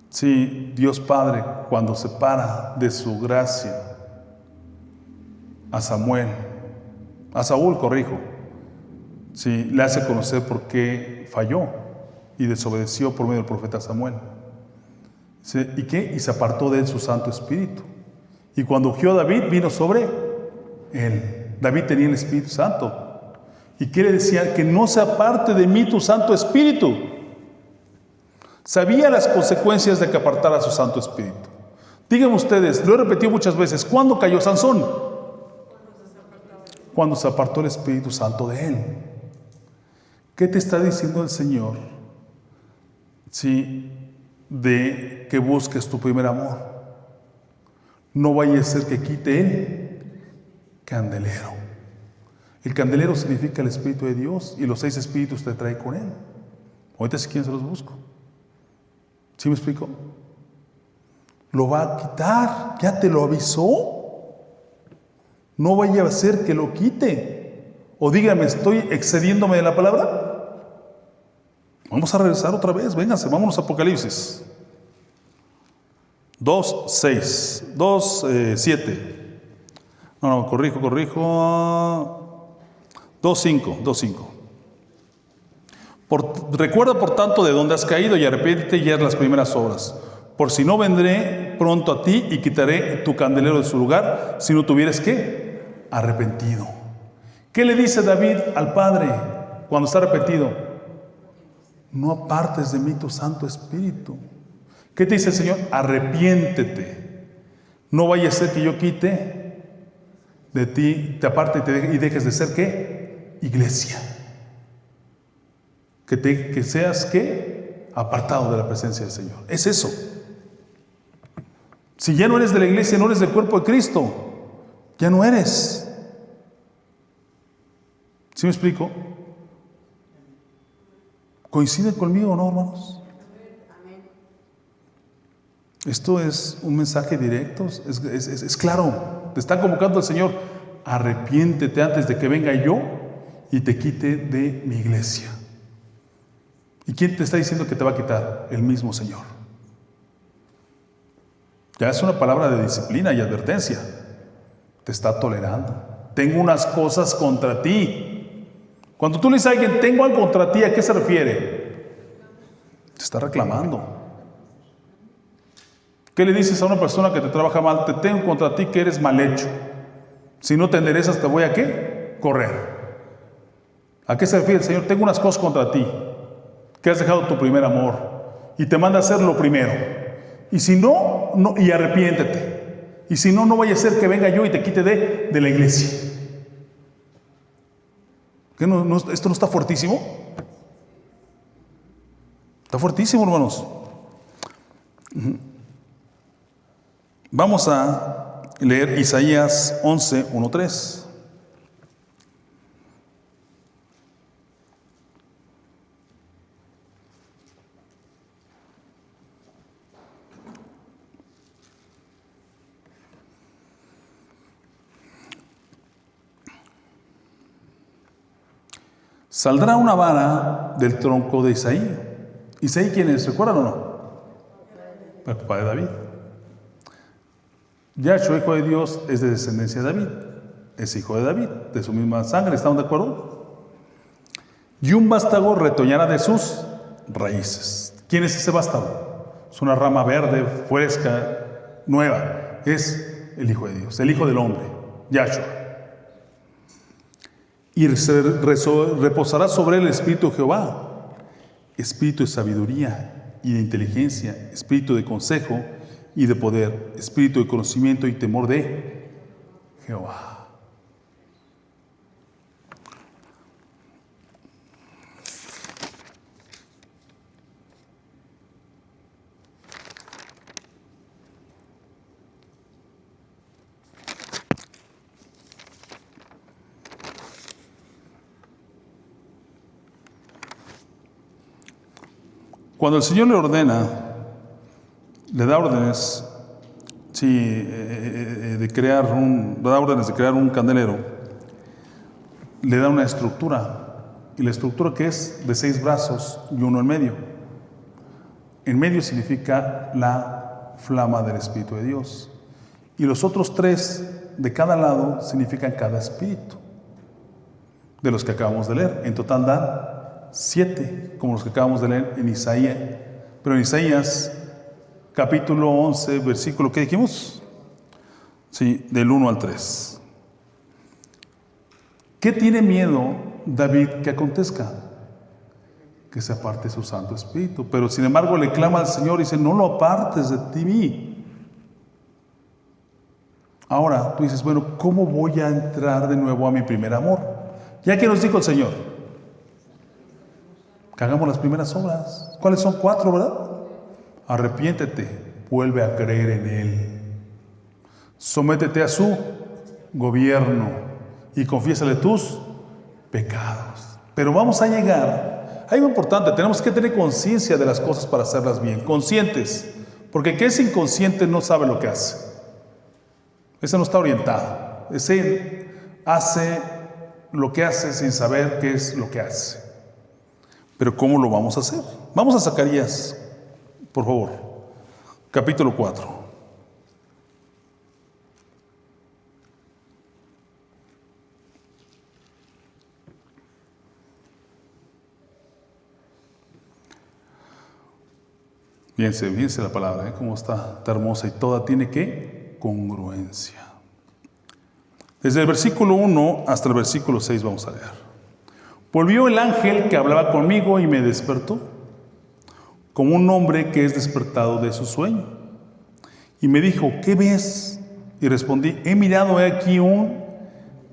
sí, Dios Padre, cuando separa de su gracia a Saúl, sí, le hace conocer por qué falló y desobedeció por medio del profeta Samuel. ¿Sí? ¿Y qué? Y se apartó de él su Santo Espíritu. Y cuando ungió a David, vino sobre él. David tenía el Espíritu Santo. ¿Y qué le decía? Que no se aparte de mí tu Santo Espíritu. Sabía las consecuencias de que apartara su Santo Espíritu. Díganme ustedes, lo he repetido muchas veces, ¿cuándo cayó Sansón? Cuando se apartó el Espíritu Santo de él. ¿Qué te está diciendo el Señor? Sí, de que busques tu primer amor. No vaya a ser que quite el candelero. El candelero significa el Espíritu de Dios y los 6 espíritus te trae con él. Ahorita si quieren se los busco. ¿Sí me explico? Lo va a quitar, ya te lo avisó. No vaya a ser que lo quite. O dígame, ¿estoy excediéndome de la palabra? Vamos a regresar otra vez, vénganse, vámonos a Apocalipsis. 2:6, 2:7. No, corrijo. 2:5. Recuerda por tanto de dónde has caído y arrepiéntete y haz las primeras obras. Por si no vendré pronto a ti y quitaré tu candelero de su lugar, si no tuvieres ¿qué? Arrepentido. ¿Qué le dice David al Padre cuando está arrepentido? No apartes de mí tu Santo Espíritu. ¿Qué te dice el Señor? Arrepiéntete. No vaya a ser que yo quite de ti, te aparte y dejes de ser ¿qué? Iglesia. Que seas ¿qué? Apartado de la presencia del Señor. Es eso. Si ya no eres de la iglesia, no eres del cuerpo de Cristo, ya no eres. ¿Sí me explico? ¿Coinciden conmigo o no, hermanos? Esto es un mensaje directo, es claro. Te está convocando el Señor. Arrepiéntete antes de que venga yo y te quite de mi iglesia. ¿Y quién te está diciendo que te va a quitar? El mismo Señor. Ya es una palabra de disciplina y advertencia. Te está tolerando. Tengo unas cosas contra ti. Cuando tú le dices a alguien, tengo algo contra ti, ¿a qué se refiere? Te está reclamando. ¿Qué le dices a una persona que te trabaja mal? Te tengo contra ti que eres mal hecho. Si no te enderezas, te voy a ¿qué? Correr. ¿A qué se refiere el Señor? Tengo unas cosas contra ti, que has dejado tu primer amor y te manda a hacer lo primero. Y si no, y arrepiéntete. Y si no, no vaya a ser que venga yo y te quite de la iglesia. ¿Qué ¿Esto no está fuertísimo? Está fuertísimo, hermanos. Vamos a leer Isaías 11:1-3. Saldrá una vara del tronco de Isaí. ¿Isaí quién es? ¿Recuerdan o no? El papá de David. Yahshua, hijo de Dios, es de descendencia de David. Es hijo de David, de su misma sangre. ¿Están de acuerdo? Y un vástago retoñará de sus raíces. ¿Quién es ese vástago? Es una rama verde, fresca, nueva. Es el Hijo de Dios, el Hijo del Hombre, Yahshua. Y reposará sobre él el Espíritu de Jehová, Espíritu de sabiduría y de inteligencia, Espíritu de consejo y de poder, Espíritu de conocimiento y temor de Jehová. Cuando el Señor le ordena, le da órdenes, de crear un candelero, le da una estructura, y la estructura que es de 6 brazos y uno en medio. En medio significa la flama del Espíritu de Dios, y los otros 3 de cada lado significan cada espíritu, de los que acabamos de leer. En total dan 7, como los que acabamos de leer en Isaías. Pero en Isaías, capítulo 11, versículo, ¿qué dijimos? Sí, del 1 al 3. ¿Qué tiene miedo David que acontezca? Que se aparte su Santo Espíritu. Pero sin embargo le clama al Señor y dice, no lo apartes de ti. Ahora tú dices, bueno, ¿cómo voy a entrar de nuevo a mi primer amor? Ya que nos dijo el Señor, que hagamos las primeras obras. ¿Cuáles son? 4, ¿verdad? Arrepiéntete, vuelve a creer en Él. Sométete a su gobierno y confiésale tus pecados. Pero vamos a llegar algo importante, tenemos que tener conciencia de las cosas para hacerlas bien, conscientes, porque el que es inconsciente no sabe lo que hace. Ese no está orientado, ese hace lo que hace sin saber qué es lo que hace. Pero ¿cómo lo vamos a hacer? Vamos a Zacarías, por favor, capítulo 4. Fíjense la palabra, cómo está hermosa y toda tiene ¿qué? Congruencia. Desde el versículo 1 hasta el versículo 6 vamos a leer. Volvió el ángel que hablaba conmigo y me despertó, como un hombre que es despertado de su sueño. Y me dijo, ¿qué ves? Y respondí, he mirado aquí un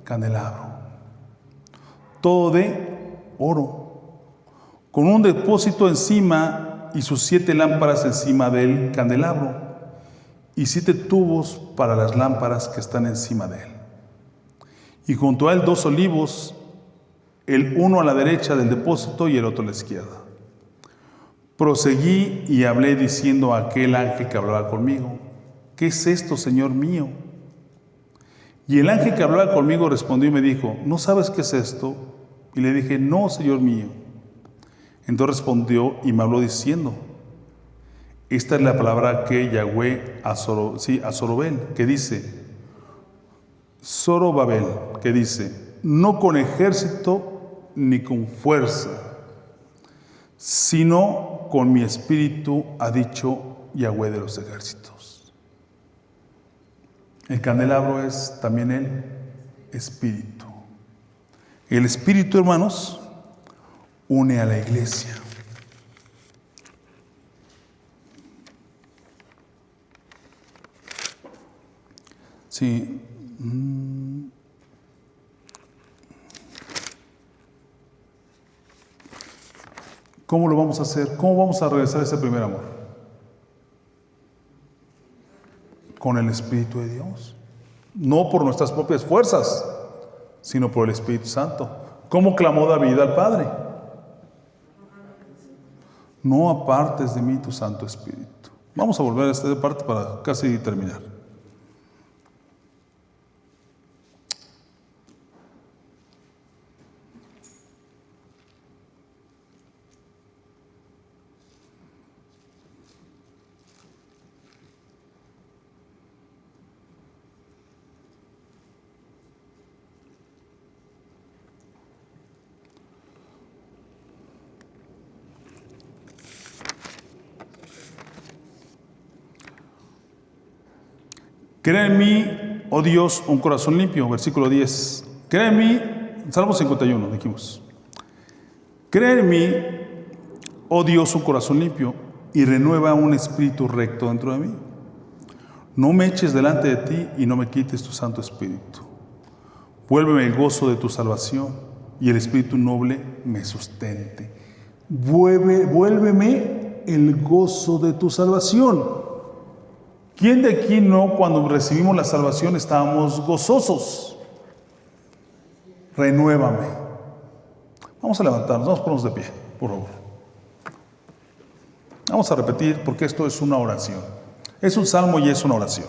candelabro, todo de oro, con un depósito encima y sus 7 lámparas encima del candelabro, y 7 tubos para las lámparas que están encima de él. Y junto a él 2 olivos, el uno a la derecha del depósito y el otro a la izquierda. Proseguí y hablé diciendo a aquel ángel que hablaba conmigo, ¿qué es esto, Señor mío? Y el ángel que hablaba conmigo respondió y me dijo, ¿no sabes qué es esto? Y le dije, no, Señor mío. Entonces respondió y me habló diciendo, esta es la palabra que Yahweh a Zorobabel, que dice, Zorobabel, que dice, no con ejército ni con fuerza, sino con mi espíritu, ha dicho Yahweh de los ejércitos. El candelabro es también el espíritu. El espíritu, hermanos, une a la iglesia. Sí. ¿Cómo lo vamos a hacer? ¿Cómo vamos a regresar a ese primer amor? Con el Espíritu de Dios. No por nuestras propias fuerzas, sino por el Espíritu Santo. ¿Cómo clamó David al Padre? No apartes de mí tu Santo Espíritu. Vamos a volver a esta parte para casi terminar. Crea en mí, oh Dios, un corazón limpio, versículo 10. Crea en mí, Salmo 51, dijimos. Crea en mí, oh Dios, un corazón limpio y renueva un espíritu recto dentro de mí. No me eches delante de ti y no me quites tu Santo Espíritu. Vuélveme el gozo de tu salvación y el espíritu noble me sustente. Vuélveme el gozo de tu salvación. ¿Quién de aquí no, cuando recibimos la salvación, estábamos gozosos? Renuévame. Vamos a levantarnos, vamos a ponernos de pie, por favor. Vamos a repetir porque esto es una oración. Es un salmo y es una oración.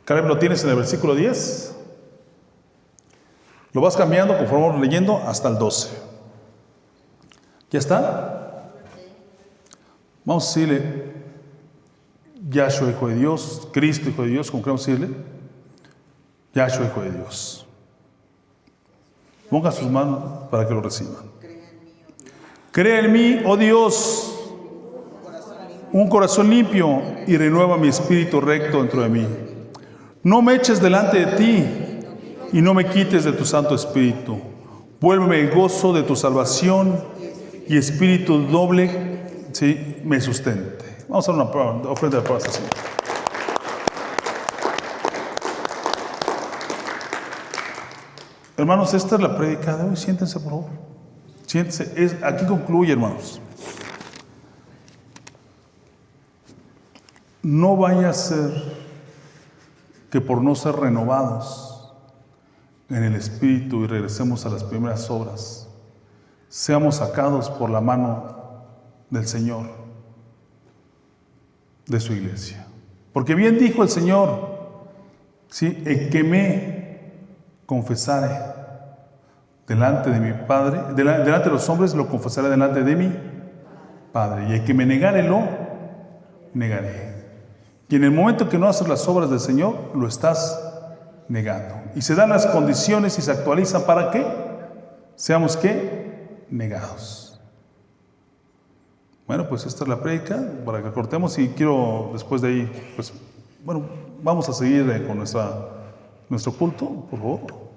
Caleb, ¿lo tienes en el versículo 10? Lo vas cambiando conforme vamos leyendo hasta el 12. ¿Ya está? Vamos a decirle, Yahshua, Hijo de Dios, Cristo, Hijo de Dios, ¿cómo queremos decirle? Yahshua, Hijo de Dios. Ponga sus manos para que lo reciban. Crea en mí, oh Dios, un corazón limpio y renueva mi espíritu recto dentro de mí. No me eches delante de ti y no me quites de tu Santo Espíritu. Vuélveme el gozo de tu salvación y espíritu doble, sí, me sustente. Vamos a hacer una ofrenda de paz así. Hermanos, esta es la prédica de hoy. Siéntense, por favor. Siéntense. Aquí concluye, hermanos. No vaya a ser que por no ser renovados en el Espíritu y regresemos a las primeras obras, seamos sacados por la mano del Señor, de su iglesia. Porque bien dijo el Señor, ¿sí? El que me confesare delante de mi Padre, delante de los hombres, lo confesaré delante de mi Padre. Y el que me negare, lo negaré. Y en el momento que no haces las obras del Señor, lo estás negando. Y se dan las condiciones y se actualizan para que seamos, ¿qué? Negados. Bueno, pues esta es la prédica para que cortemos, y quiero después de ahí, pues, bueno, vamos a seguir con nuestro culto, por favor.